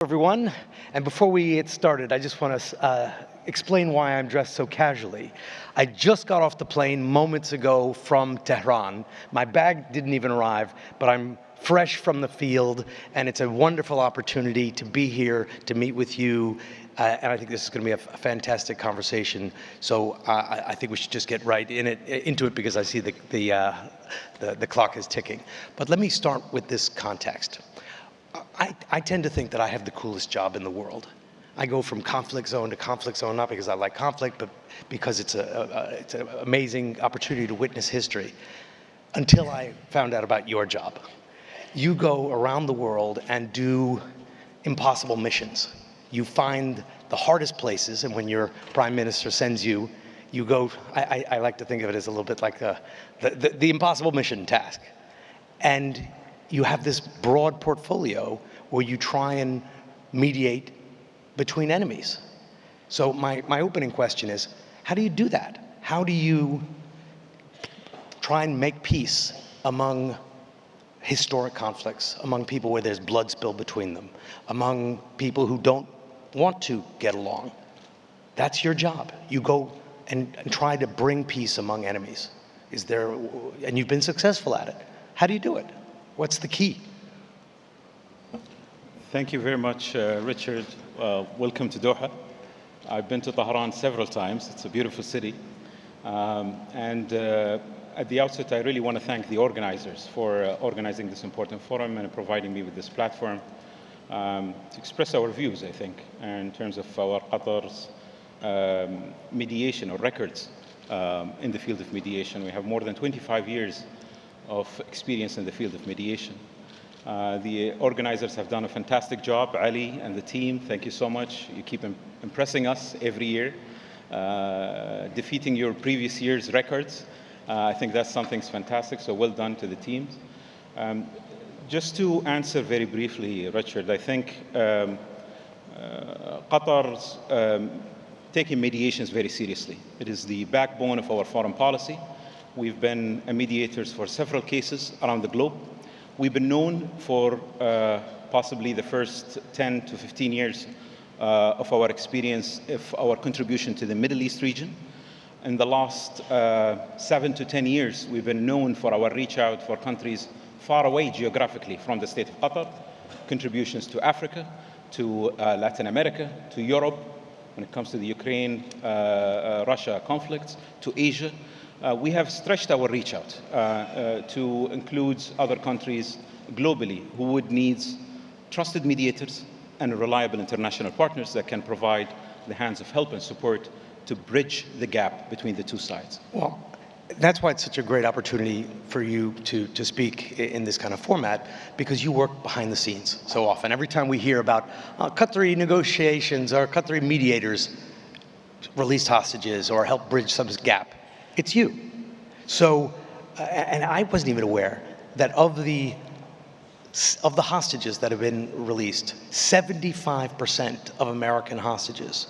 Everyone, and before we get started, I just want to explain why I'm dressed so casually. I just got off the plane moments ago from Tehran. My bag didn't even arrive, but I'm fresh from the field, and it's a wonderful opportunity to be here to meet with you, and I think this is going to be a fantastic conversation. So I think we should just get right into it because I see the clock is ticking. But let me start with this context. I tend to think that I have the coolest job in the world. I go from conflict zone to conflict zone, not because I like conflict, but because it's an amazing opportunity to witness history, until I found out about your job. You go around the world and do impossible missions. You find the hardest places, and when your prime minister sends you, you go, I like to think of it as a little bit like the impossible mission task. And you have this broad portfolio where you try and mediate between enemies. So my opening question is, how do you do that? How do you try and make peace among historic conflicts, among people where there's blood spilled between them, among people who don't want to get along? That's your job. You go and try to bring peace among enemies. And you've been successful at it. How do you do it? What's the key? Thank you very much, Richard. Welcome to Doha. I've been to Tehran several times. It's a beautiful city. At the outset, I really want to thank the organizers for organizing this important forum and providing me with this platform to express our views, I think, in terms of our Qatar's mediation or records in the field of mediation. We have more than 25 years of experience in the field of mediation. The organizers have done a fantastic job. Ali and the team, thank you so much. You keep impressing us every year, defeating your previous year's records. I think that's something fantastic, so well done to the teams. Just to answer very briefly, Richard, I think Qatar's taking mediations very seriously. It is the backbone of our foreign policy. We've been mediators for several cases around the globe. We've been known for possibly the first 10 to 15 years of our experience, of our contribution to the Middle East region. In the last 7 to 10 years, we've been known for our reach out for countries far away geographically from the state of Qatar, contributions to Africa, to Latin America, to Europe, when it comes to the Ukraine-Russia conflicts, to Asia. We have stretched our reach out to include other countries globally who would need trusted mediators and reliable international partners that can provide the hands of help and support to bridge the gap between the two sides. Well, that's why it's such a great opportunity for you to speak in this kind of format, because you work behind the scenes so often. Every time we hear about Qatari negotiations or Qatari mediators released hostages or help bridge some gap, it's you. So, and I wasn't even aware that of the hostages that have been released, 75% of American hostages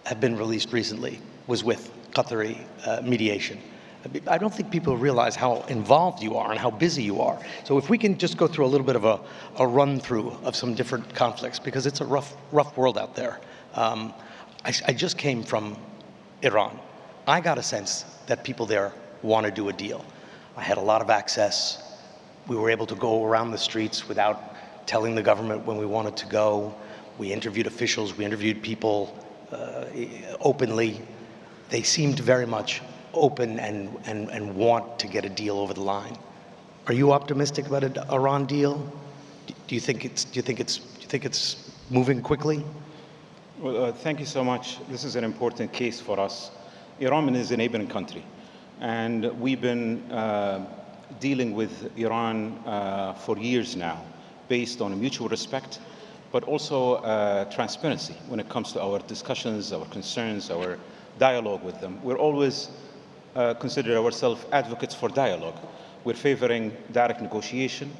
have been released recently was with Qatari mediation. I don't think people realize how involved you are and how busy you are. So if we can just go through a little bit of a run through of some different conflicts, because it's a rough world out there. I just came from Iran. I got a sense that people there want to do a deal. I had a lot of access. We were able to go around the streets without telling the government when we wanted to go. We interviewed officials, we interviewed people openly. They seemed very much open and want to get a deal over the line. Are you optimistic about an Iran deal? Do you think it's moving quickly? Well, thank you so much. This is an important case for us. Iran is a neighboring country, and we've been dealing with Iran for years now, based on mutual respect, but also transparency when it comes to our discussions, our concerns, our dialogue with them. We're always consider ourselves advocates for dialogue. We're favoring direct negotiation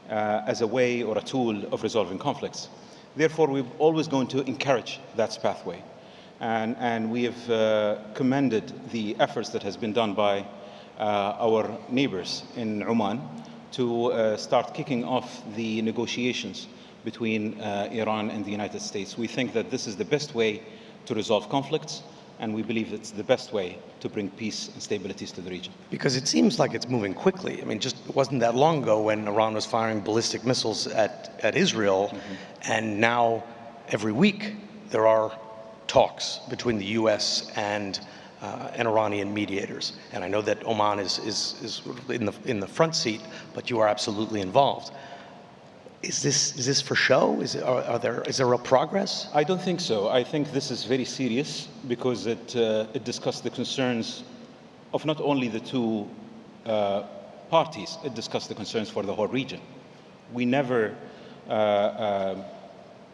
as a way or a tool of resolving conflicts. Therefore, we're always going to encourage that pathway. And we have commended the efforts that has been done by our neighbors in Oman to start kicking off the negotiations between Iran and the United States. We think that this is the best way to resolve conflicts, and we believe it's the best way to bring peace and stabilities to the region. Because it seems like it's moving quickly. I mean, just it wasn't that long ago when Iran was firing ballistic missiles at Israel, and now every week there are talks between the U.S. and Iranian mediators. And I know that Oman is in the front seat, but you are absolutely involved. Is this for show? Is there real progress? I don't think so. I think this is very serious because it discussed the concerns of not only the two parties, it discussed the concerns for the whole region.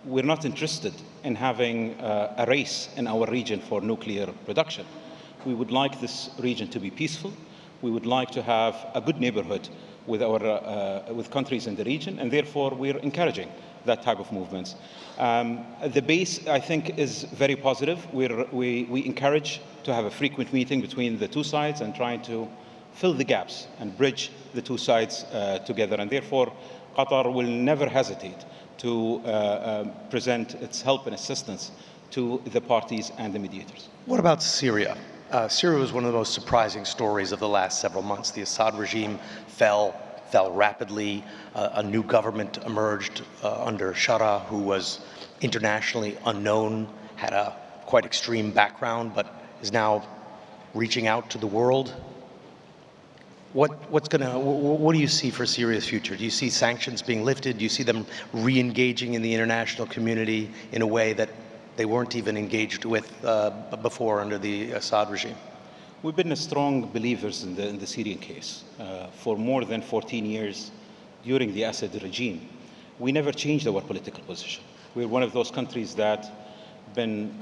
We're not interested in having a race in our region for nuclear production. We would like this region to be peaceful. We would like to have a good neighborhood with countries in the region, and therefore we're encouraging that type of movements. The base, I think, is very positive. We encourage to have a frequent meeting between the two sides and trying to fill the gaps and bridge the two sides together. And therefore, Qatar will never hesitate to present its help and assistance to the parties and the mediators. What about Syria? Syria was one of the most surprising stories of the last several months. The Assad regime fell rapidly. A new government emerged under Shara, who was internationally unknown, had a quite extreme background, but is now reaching out to the world. What do you see for Syria's future? Do you see sanctions being lifted? Do you see them re-engaging in the international community in a way that they weren't even engaged with before under the Assad regime? We've been strong believers in the Syrian case for more than 14 years during the Assad regime. We never changed our political position. We're one of those countries that been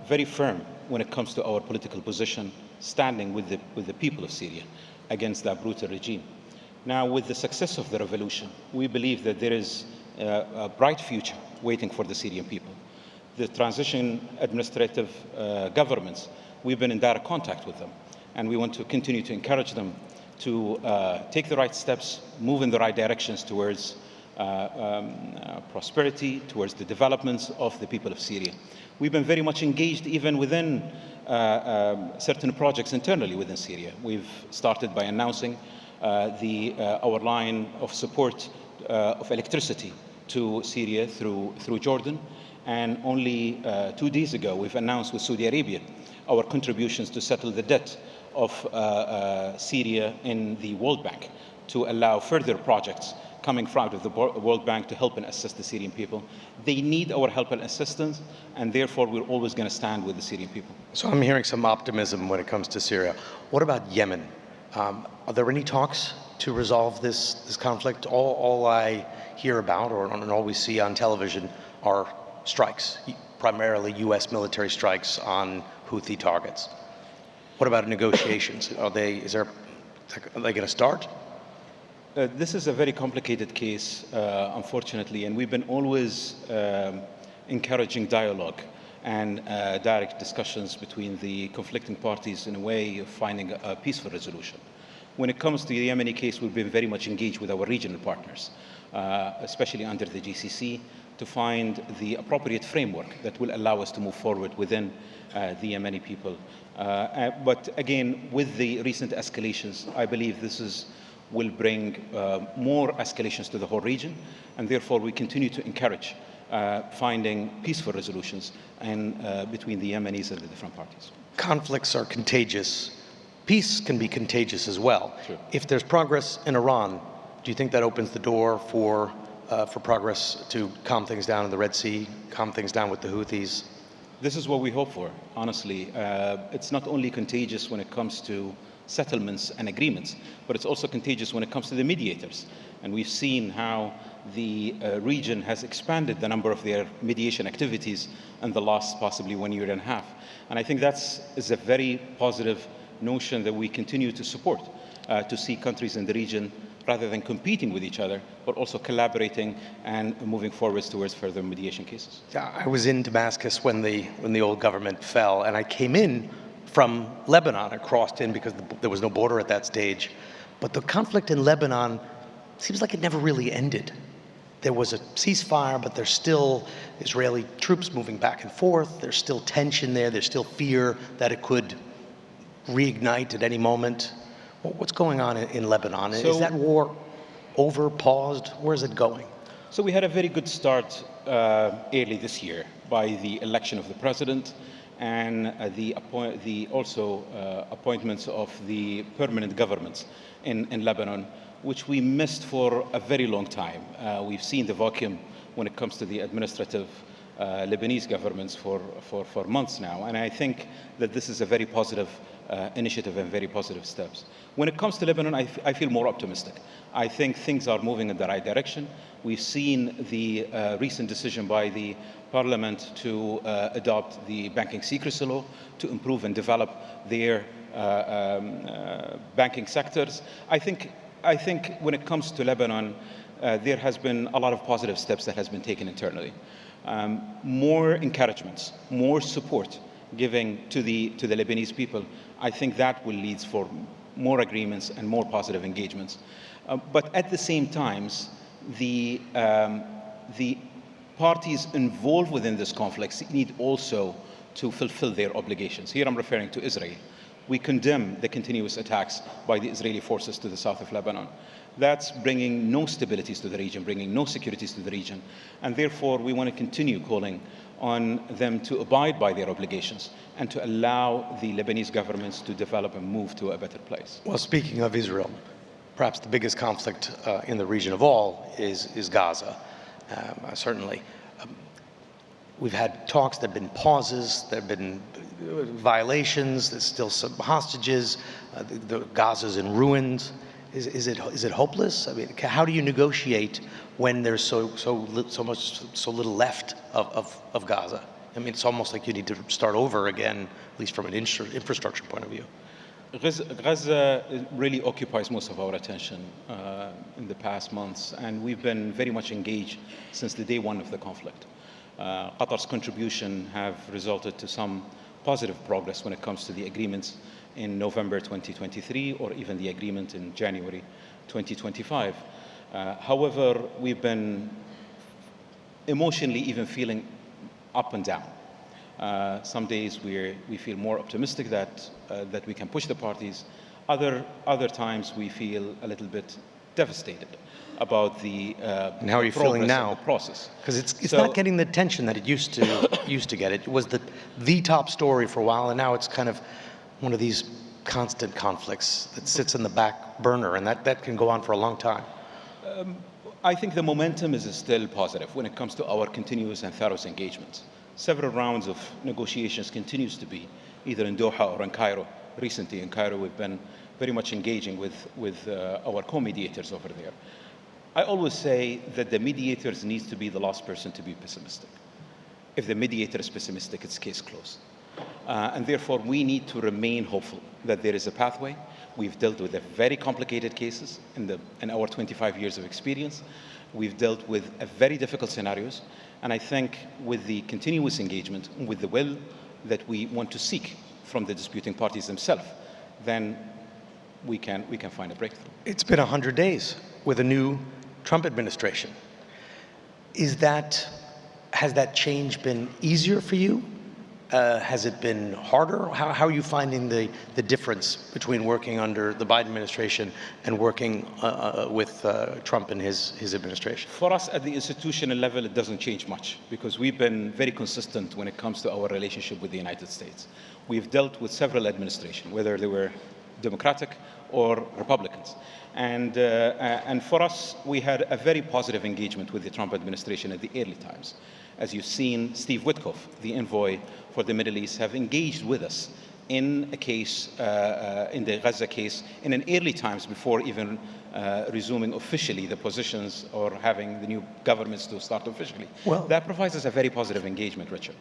very firm when it comes to our political position, standing with the people of Syria against that brutal regime. Now, with the success of the revolution, we believe that there is a bright future waiting for the Syrian people. The transition administrative governments, we've been in direct contact with them, and we want to continue to encourage them to take the right steps, move in the right directions towards prosperity, towards the developments of the people of Syria. We've been very much engaged even within certain projects internally within Syria. We've started by announcing our line of support of electricity to Syria through Jordan. And only 2 days ago, we've announced with Saudi Arabia our contributions to settle the debt of Syria in the World Bank to allow further projects coming out of the World Bank to help and assist the Syrian people. They need our help and assistance, and therefore we're always going to stand with the Syrian people. So I'm hearing some optimism when it comes to Syria. What about Yemen? Are there any talks to resolve this conflict? All I hear about, and all we see on television, are strikes, primarily U.S. military strikes on Houthi targets. What about negotiations? Are they going to start? This is a very complicated case, unfortunately, and we've been always encouraging dialogue and direct discussions between the conflicting parties in a way of finding a peaceful resolution. When it comes to the Yemeni case, we've been very much engaged with our regional partners, especially under the GCC, to find the appropriate framework that will allow us to move forward within the Yemeni people. But again, with the recent escalations, I believe this will bring more escalations to the whole region, and therefore we continue to encourage finding peaceful resolutions between the Yemenis and the different parties. Conflicts are contagious. Peace can be contagious as well. Sure. If there's progress in Iran, do you think that opens the door for progress to calm things down in the Red Sea, calm things down with the Houthis? This is what we hope for, honestly. It's not only contagious when it comes to settlements and agreements, but it's also contagious when it comes to the mediators. And we've seen how the region has expanded the number of their mediation activities in the last possibly 1.5 years. And I think is a very positive notion that we continue to support, to see countries in the region, rather than competing with each other, but also collaborating and moving forwards towards further mediation cases. I was in Damascus when the old government fell, and I came in from Lebanon. I crossed in because there was no border at that stage. But the conflict in Lebanon seems like it never really ended. there was a ceasefire, but there's still Israeli troops moving back and forth. There's still tension there. There's still fear that it could reignite at any moment. What's going on in Lebanon? Is that war over, paused? Where's it going? So we had a very good start early this year by the election of the president and the appointments of the permanent governments in Lebanon, which we missed for a very long time. We've seen the vacuum when it comes to the administrative Lebanese governments for months now. And I think that this is a very positive initiative and very positive steps. When it comes to Lebanon, I feel more optimistic. I think things are moving in the right direction. We've seen the recent decision by the parliament to adopt the banking secrecy law to improve and develop their banking sectors. I think when it comes to Lebanon, there has been a lot of positive steps that has been taken internally. More encouragements, more support giving to the Lebanese people. I think that will lead for more agreements and more positive engagements. But at the same time, the parties involved within this conflict need also to fulfill their obligations. Here I'm referring to Israel. We condemn the continuous attacks by the Israeli forces to the south of Lebanon. That's bringing no stabilities to the region, bringing no securities to the region. And therefore, we want to continue calling on them to abide by their obligations and to allow the Lebanese governments to develop and move to a better place. Well, speaking of Israel, perhaps the biggest conflict in the region of all is Gaza, certainly. We've had talks, there have been pauses, there have been violations, there's still some hostages, Gaza's in ruins. Is it hopeless? I mean, how do you negotiate when there's so little left of Gaza? I mean, it's almost like you need to start over again, at least from an infrastructure point of view. Gaza really occupies most of our attention in the past months, and we've been very much engaged since the day one of the conflict. Qatar's contribution have resulted to some positive progress when it comes to the agreements in November 2023 or even the agreement in January 2025. However, we've been emotionally even feeling up and down. Some days we feel more optimistic that we can push the parties. Other times we feel a little bit devastated about the and how are you feeling now? The process, because it's not getting the attention that it used to get. It was the top story for a while, and now it's kind of one of these constant conflicts that sits in the back burner, and that can go on for a long time. I think the momentum is still positive when it comes to our continuous and thorough engagements. Several rounds of negotiations continues to be either in Doha or in Cairo. Recently in Cairo, we've been very much engaging with our co-mediators over there. I always say that the mediators needs to be the last person to be pessimistic. If the mediator is pessimistic, it's case closed. And therefore, we need to remain hopeful that there is a pathway. We've dealt with very complicated cases in our 25 years of experience. We've dealt with very difficult scenarios. And I think with the continuous engagement, with the will that we want to seek from the disputing parties themselves, then we can find a breakthrough. It's been 100 days with a new Trump administration. Has that change been easier for you? Has it been harder? How are you finding the difference between working under the Biden administration and working with Trump and his administration? For us at the institutional level, it doesn't change much because we've been very consistent when it comes to our relationship with the United States. We've dealt with several administrations, whether they were Democratic or Republicans. And for us, we had a very positive engagement with the Trump administration at the early times. As you've seen, Steve Witkoff, the envoy for the Middle East, have engaged with us in a case, in the Gaza case, in an early times before even resuming officially the positions or having the new governments to start officially. Well, that provides us a very positive engagement, Richard.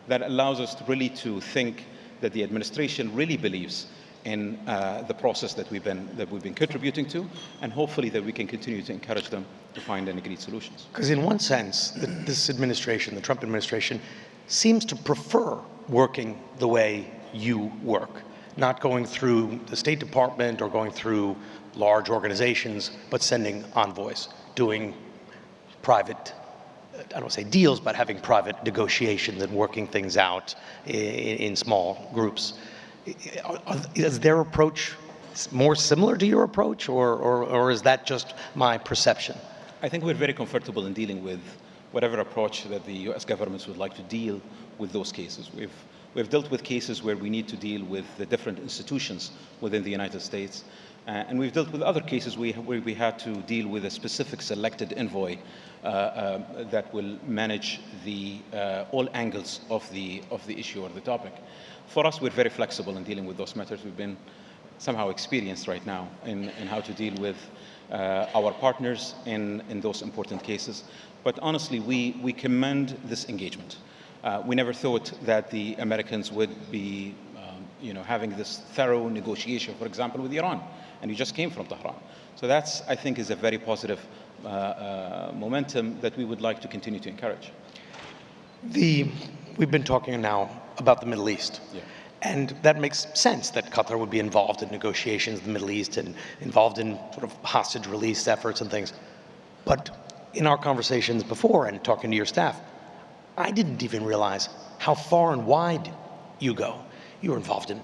That allows us really to think that the administration really believes in the process that we've been contributing to, and hopefully that we can continue to encourage them to find and agreed solutions. Because in one sense, this administration, the Trump administration, seems to prefer working the way you work, not going through the State Department or going through large organizations, but sending envoys, doing private, I don't want to say deals, but having private negotiations and working things out in small groups. Is their approach more similar to your approach, or is that just my perception? I think we're very comfortable in dealing with whatever approach that the US governments would like to deal with those cases. We've dealt with cases where we need to deal with the different institutions within the United States. And we've dealt with other cases where we had to deal with a specific selected envoy that will manage all angles of the issue or the topic. For us, we're very flexible in dealing with those matters. We've been somehow experienced right now in how to deal with our partners in those important cases. But honestly, we commend this engagement. We never thought that the Americans would be having this thorough negotiation, for example, with Iran. And you just came from Tehran. So that's, I think, is a very positive momentum that we would like to continue to encourage. We've been talking now about the Middle East. Yeah. And that makes sense that Qatar would be involved in negotiations in the Middle East and involved in sort of hostage release efforts and things. But in our conversations before and talking to your staff, I didn't even realize how far and wide you go. You were involved in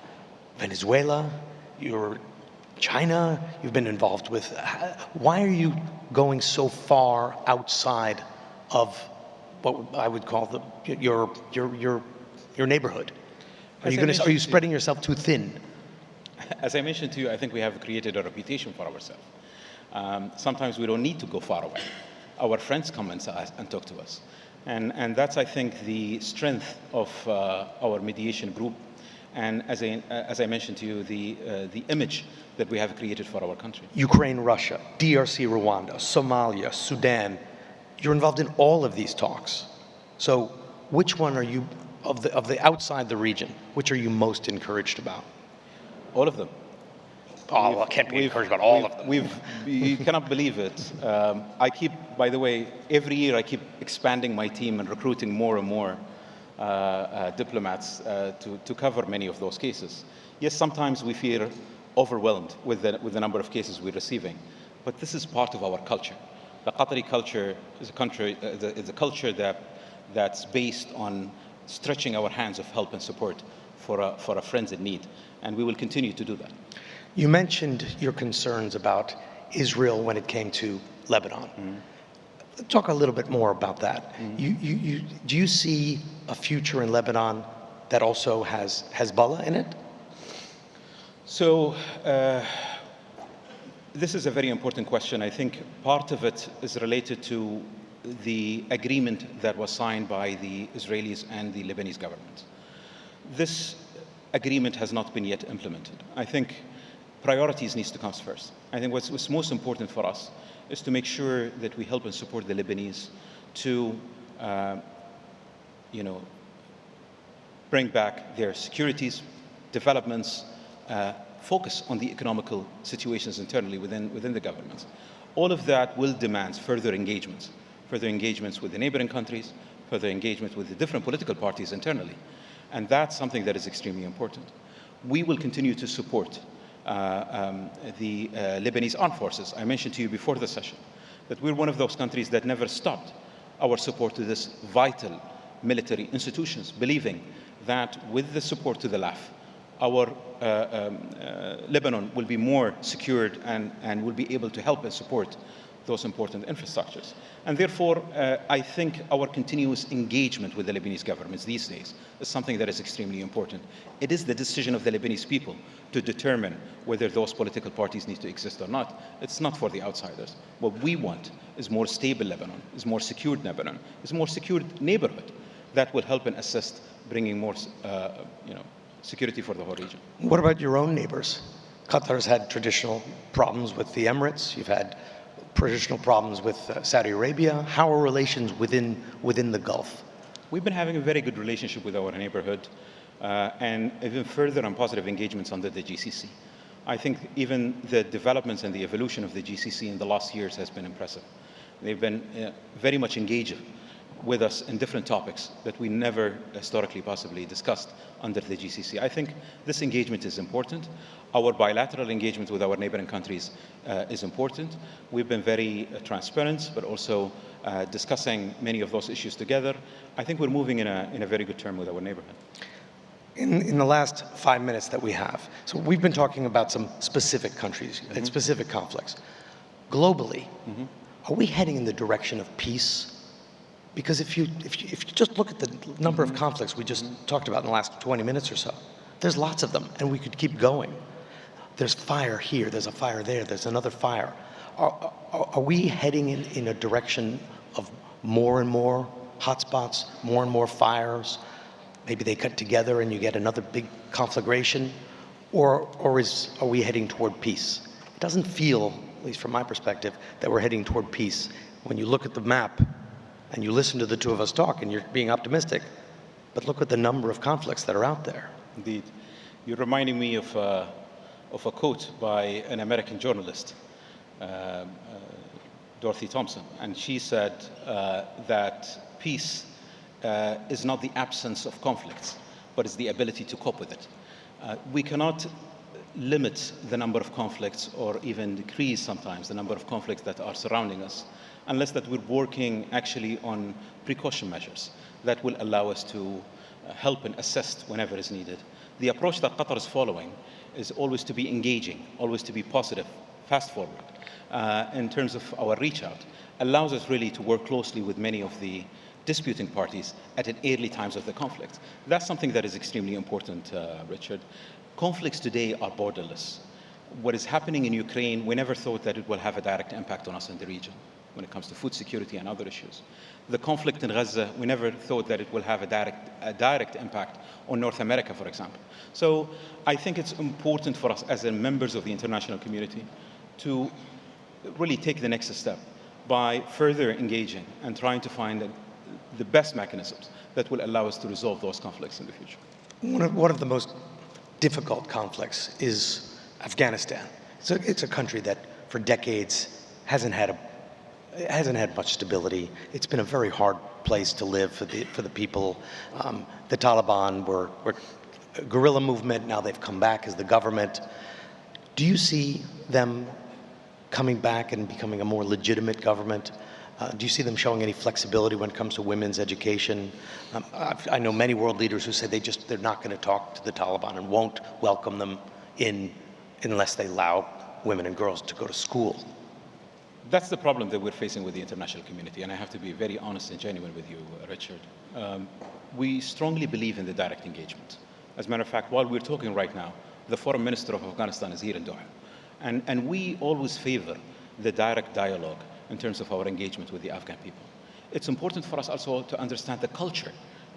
Venezuela, you're China, you've been involved with. Why are you going so far outside of what I would call your neighborhood? Are you spreading yourself too thin? As I mentioned to you, I think we have created a reputation for ourselves. Sometimes we don't need to go far away. Our friends come and talk to us. And that's, I think, the strength of our mediation group. And as I mentioned to you, the image that we have created for our country. Ukraine, Russia, DRC, Rwanda, Somalia, Sudan. You're involved in all of these talks. So which one are you, of the outside the region, which are you most encouraged about? All of them. Oh, I can't be encouraged about all of them. You cannot believe it. By the way, every year I keep expanding my team and recruiting more and more diplomats to cover many of those cases. Yes, sometimes we feel overwhelmed with the number of cases we're receiving, but this is part of our culture. The Qatari culture is a culture that's based on stretching our hands of help and support for our friends in need, and we will continue to do that. You mentioned your concerns about Israel when it came to Lebanon. Mm-hmm. Talk a little bit more about that. Mm-hmm. Do you see a future in Lebanon that also has Hezbollah in it? So this is a very important question. I think part of it is related to the agreement that was signed by the Israelis and the Lebanese government. This agreement has not been yet implemented. I think priorities needs to come first. I think what's most important for us is to make sure that we help and support the Lebanese to, bring back their securities, developments, focus on the economical situations internally within the governments. All of that will demand further engagements with the neighboring countries, further engagement with the different political parties internally. And that's something that is extremely important. We will continue to support the Lebanese armed forces. I mentioned to you before the session that we're one of those countries that never stopped our support to this vital military institutions, believing that with the support to the LAF, our Lebanon will be more secured and will be able to help and support those important infrastructures. And therefore, I think our continuous engagement with the Lebanese governments these days is something that is extremely important. It is the decision of the Lebanese people to determine whether those political parties need to exist or not. It's not for the outsiders. What we want is more stable Lebanon, is more secured Lebanon, is a more secured neighborhood that will help and assist bringing more security for the whole region. What about your own neighbors? Qatar's had traditional problems with the Emirates. You've had traditional problems with Saudi Arabia. How are relations within the Gulf? We've been having a very good relationship with our neighborhood and even further on positive engagements under the GCC. I think even the developments and the evolution of the GCC in the last years has been impressive. They've been very much engaged with us in different topics that we never historically possibly discussed under the GCC. I think this engagement is important. Our bilateral engagement with our neighboring countries is important. We've been very transparent, but also discussing many of those issues together. I think we're moving in a very good term with our neighborhood. In the last 5 minutes that we have, so we've been talking about some specific countries and specific conflicts. Globally, are we heading in the direction of peace? Because if you just look at the number of conflicts we just talked about in the last 20 minutes or so, there's lots of them, and we could keep going. There's fire here, there's a fire there, there's another fire. Are we heading in a direction of more and more hotspots, more and more fires? Maybe they cut together and you get another big conflagration? Or are we heading toward peace? It doesn't feel, at least from my perspective, that we're heading toward peace. When you look at the map and you listen to the two of us talk and you're being optimistic, but look at the number of conflicts that are out there. Indeed. You're reminding me of a quote by an American journalist, Dorothy Thompson, and she said that peace is not the absence of conflicts, but it's the ability to cope with it. We cannot limit the number of conflicts or even decrease sometimes the number of conflicts that are surrounding us unless that we're working actually on precaution measures that will allow us to help and assist whenever is needed. The approach that Qatar is following is always to be engaging, always to be positive, fast forward in terms of our reach out, allows us really to work closely with many of the disputing parties at an early times of the conflict. That's something that is extremely important, Richard. Conflicts today are borderless. What is happening in Ukraine, we never thought that it will have a direct impact on us in the region when it comes to food security and other issues. The conflict in Gaza, we never thought that it will have a direct impact on North America, for example. So I think it's important for us as members of the international community to really take the next step by further engaging and trying to find the best mechanisms that will allow us to resolve those conflicts in the future. One of the most difficult conflicts is Afghanistan. So it's a country that for decades hasn't had much stability. It's been a very hard place to live for the people. The Taliban were a guerrilla movement. Now they've come back as the government. Do you see them coming back and becoming a more legitimate government? Do you see them showing any flexibility when it comes to women's education? I know many world leaders who say they're not going to talk to the Taliban and won't welcome them in unless they allow women and girls to go to school. That's the problem that we're facing with the international community, and I have to be very honest and genuine with you, Richard. We strongly believe in the direct engagement. As a matter of fact, while we're talking right now, the foreign minister of Afghanistan is here in Doha. And we always favor the direct dialogue in terms of our engagement with the Afghan people. It's important for us also to understand the culture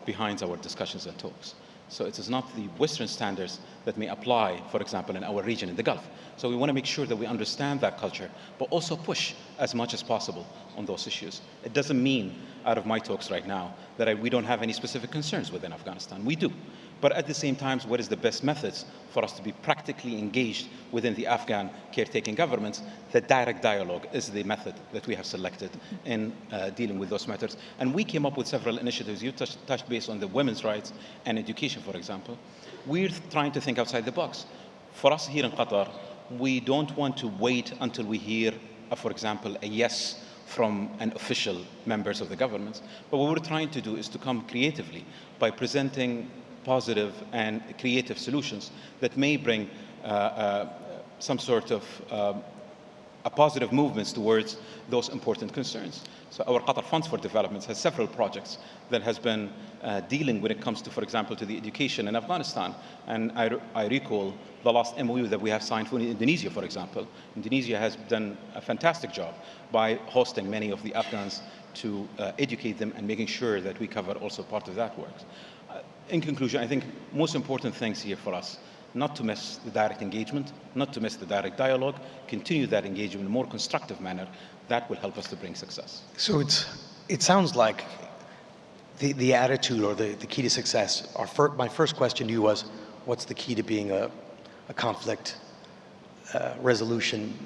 behind our discussions and talks. So it is not the Western standards that may apply, for example, in our region in the Gulf. So we want to make sure that we understand that culture, but also push as much as possible on those issues. It doesn't mean, out of my talks right now, that we don't have any specific concerns within Afghanistan. We do. But at the same time, what is the best methods for us to be practically engaged within the Afghan caretaking governments? The direct dialogue is the method that we have selected in dealing with those matters. And we came up with several initiatives. You touched base on the women's rights and education, for example. We're trying to think outside the box. For us here in Qatar, we don't want to wait until we hear, for example, a yes from an official members of the governments. But what we're trying to do is to come creatively by presenting positive and creative solutions that may bring some sort of a positive movements towards those important concerns. So our Qatar Funds for Development has several projects that has been dealing when it comes to, for example, to the education in Afghanistan. And I recall the last MOU that we have signed for Indonesia, for example. Indonesia has done a fantastic job by hosting many of the Afghans to educate them and making sure that we cover also part of that work. In conclusion, I think most important things here for us, not to miss the direct engagement, not to miss the direct dialogue, continue that engagement in a more constructive manner. That will help us to bring success. So it sounds like the attitude or the key to success. My first question to you was, what's the key to being a conflict resolution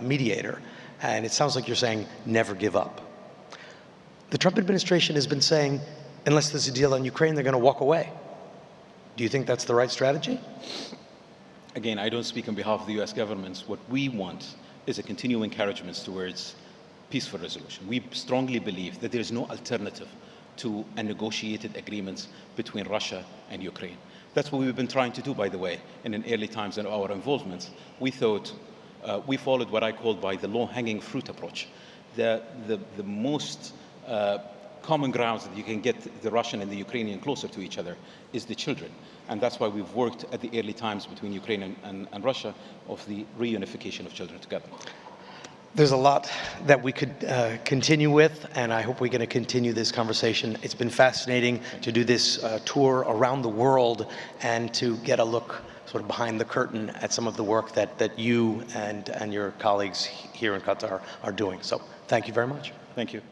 mediator? And it sounds like you're saying never give up. The Trump administration has been saying, unless there's a deal on Ukraine, they're going to walk away. Do you think that's the right strategy? Again, I don't speak on behalf of the US government. What we want is a continuing encouragement towards peaceful resolution. We strongly believe that there is no alternative to a negotiated agreement between Russia and Ukraine. That's what we've been trying to do, by the way, in the early times of our involvement. We thought, we followed what I called by the low-hanging fruit approach. The most common grounds that you can get the Russian and the Ukrainian closer to each other is the children. And that's why we've worked at the early times between Ukraine and Russia of the reunification of children together. There's a lot that we could continue with, and I hope we're going to continue this conversation. It's been fascinating to do this tour around the world and to get a look sort of behind the curtain at some of the work that you and your colleagues here in Qatar are doing. So thank you very much. Thank you.